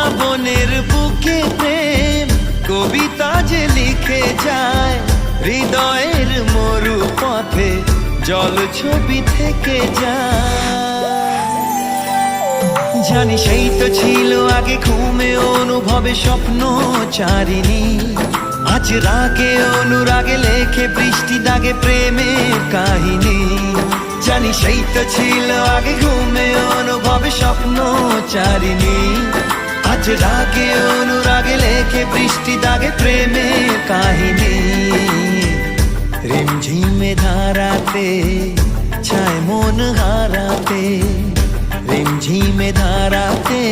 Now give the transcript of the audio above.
শ্রাবণের বুকে প্রেম কবিতা যে লিখে যায়, হৃদয়ের মরু পথে জল ছবি থেকে যায়। জানি সেই তো ছিল আগে ঘুমে অনুভবে স্বপ্ন চারিণী, আজ রাগে অনুরাগে লেখে বৃষ্টি দাগে প্রেমের কাহিনী। জানি সেই তো ছিল আগে ঘুমে অনুভবে স্বপ্ন চারিণী, আজ রাগে অনুরাগে লেখে বৃষ্টি দাগে প্রেমের কাহিনী। রিমঝিমে ধারাতে ছায় মন হারাতে, রিমঝিমে ধারাতে